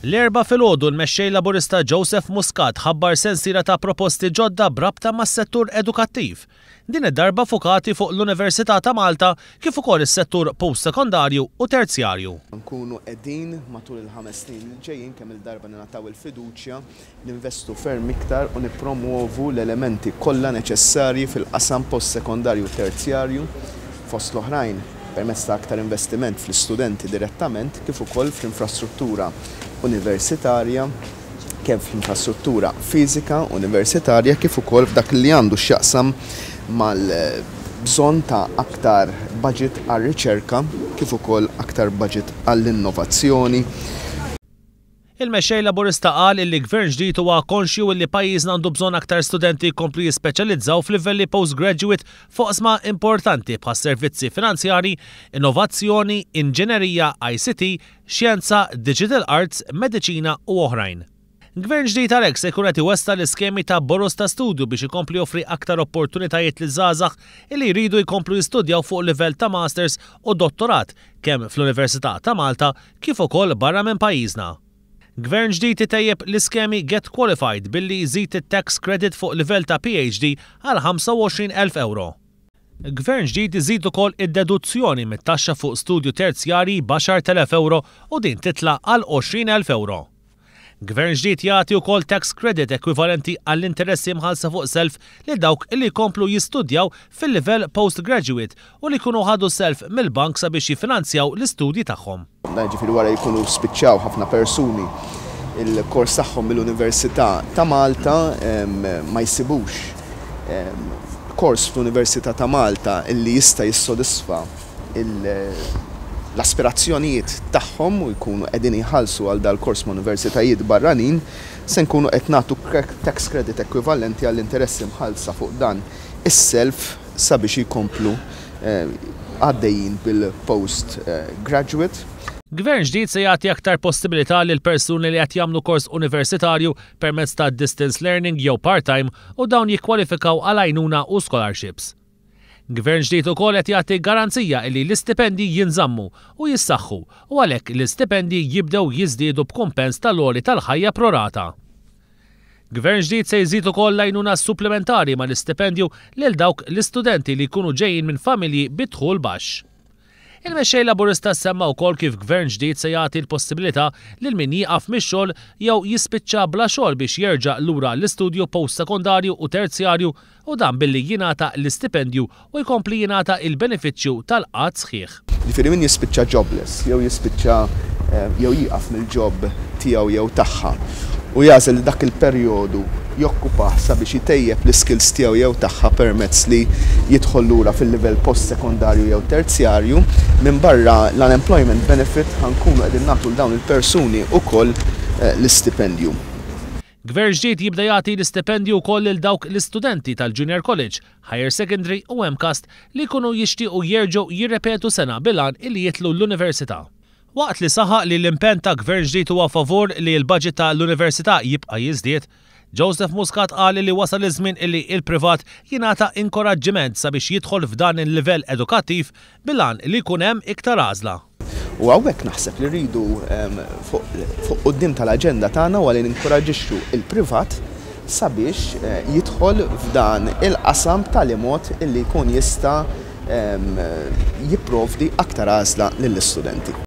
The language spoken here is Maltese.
L-erba' filgħodu l-mexxej Laburista Joseph Muscat ħabbar sensiera ta' proposti ġodda brabta mas-settur edukattiv. Din id-darba fukati fuq l-Università ta' Malta kif ukoll is-settur postsekondarju u terzjarju. Nkunu qegħdin matul il-5 snin ġejjin kemm il-darba nagħtaw il-fiduċja ninvestu ferm iktar u nippromuovu l-elementi kollha neċessarji fil-qasam postsekondarju u terzjarju fost l-oħrajn permezz ta' aktar investiment fl-istudenti direttament kif ukoll fl-infrastruttura universitarja, kemm fl-infrastruttura fiżika universitarja kif ukoll f'dak li għandu x'jaqsam mal-bżonn ta' aktar budget għar-riċerka kif ukoll aktar budget għall-innovazzjoni. Il-mexxej Laburista qal li l-Gvern ġdid huwa konxju li pajjiżna għandu bżonn aktar studenti jkomplu jispeċjalizzaw f'livelli postgraduate fuq oqsma importanti bħal servizzi finanzjarji, innovazzjoni, inġinerija, ICT, xjenza, digital arts, mediċina u oħrajn. Gvern ġdid għalhekk se jkun qed iwessa l-iskemi ta' boros ta' studju biex ikompli joffri aktar opportunitajiet liż-żgħażagħ li jridu jkomplu jistudjaw fuq livell ta' masters u dottorat kemm fl-Università ta' Malta kif ukoll barra minn pajjiżna. Gvern ġdid itejjeb l-iskemi Get Qualified billi jżid it-tax credit fuq livell ta' PhD għal 25,000 euro. Gvern ġdid iżid ukoll id-deduzzjoni mit-taxxa fuq studju terzjarji b'10,000 euro u din titla' għal 20,000 euro. Gvern ġdid jagħti wkoll tax credit ekwivalenti għall-interessi mħallsa fuq self lil dawk li jkomplu jistudjaw fil-livell postgraduate u li jkunu ħadu self mill-bank sabiex jiffinanzjaw l-istudji tagħhom. Ġifieri wara jkunu spiċċaw ħafna persuni il-kors tagħhom mill-Università ta' Malta ma jsibux kors fl-Università ta' Malta illi jista' jissodisfa l-aspirazzjonijiet tagħhom u jkunu qegħdin jħallsu għal dal-kors ma' universitajiet barranin se nkunu qed nagħtu tax credit ekwivalenti għall-interessi mħallsa fuq dan is-self sabiex jkomplu għaddejjin bil-post graduate. Gvern ġdid se jagħti aktar possibilità lil persuni li qed jagħmlu kors universitarju permezz ta' distance learning jew part-time u dawn jikkwalifikaw għal għajnuna u scholarships. Gvern ġdid ukoll qed jagħti garanzija li l-istipendji jinżammu u jissaħħu u għalhekk l-istipendji jibdew jiżdiedu b'kumpens tal-għoli tal-ħajja prorata. Gvern ġdid se jżid ukoll l-għajnuna supplementari mal-istipendju lil dawk l-istudenti li jkunu ġejjin minn familji bidħul baxx. Il-mexxej Laburista semma wkoll kif gvern ġdid se jagħti l-possibilità lil min jieqaf mix-xogħol jew jispiċċa bla xogħol biex jerġa' lura l-istudju postsekondarju u terzjarju u dan billi jingħata l-istipendju u jkompli jingħata il-benefiċċju tal-qatt sħiħ. Ġifieri min jispiċċa jobless jew jispiċċa jew jieqaf mill-job tiegħu jew tagħha u jażel dak il-perjodu jokkupah sabiex jitejjeb l-skills tiegħu jew tagħha permezz li jidħol lura fil-livell postsekondarju jew terzjarju minn barra l-unemployment benefit ħankunu qegħdin nagħtu l dawn il-persuni wkoll l-istipendju. Gvern ġdid jibda jagħti l-istipendju wkoll lil dawk l-istudenti tal-Junior College, Higher Secondary u MCAST li jkunu jixtiequ jerġgħu jirrepetu sena bil-għan illi jitlu l-università. Waqt li saħaq li l-impenn ta' gvern ġdid huwa favur li l-budget ta' l-università jibqa' jiżdied, Joseph Muscat qal li wasal iż-żmien illi l-privat jingħata inkoraġġiment sabiex jidħol f'dan il-livell edukattiv bil-għan li jkun hemm iktar għażla. U hawnhekk naħseb li rridu fuq quddiem tal-aġenda tagħna huwa li ninkoraġġixxu il-privat sabiex jidħol f'dan il-qasam tal-imod illi jkun jista' jipprovdi aktar għażla lill-istudenti.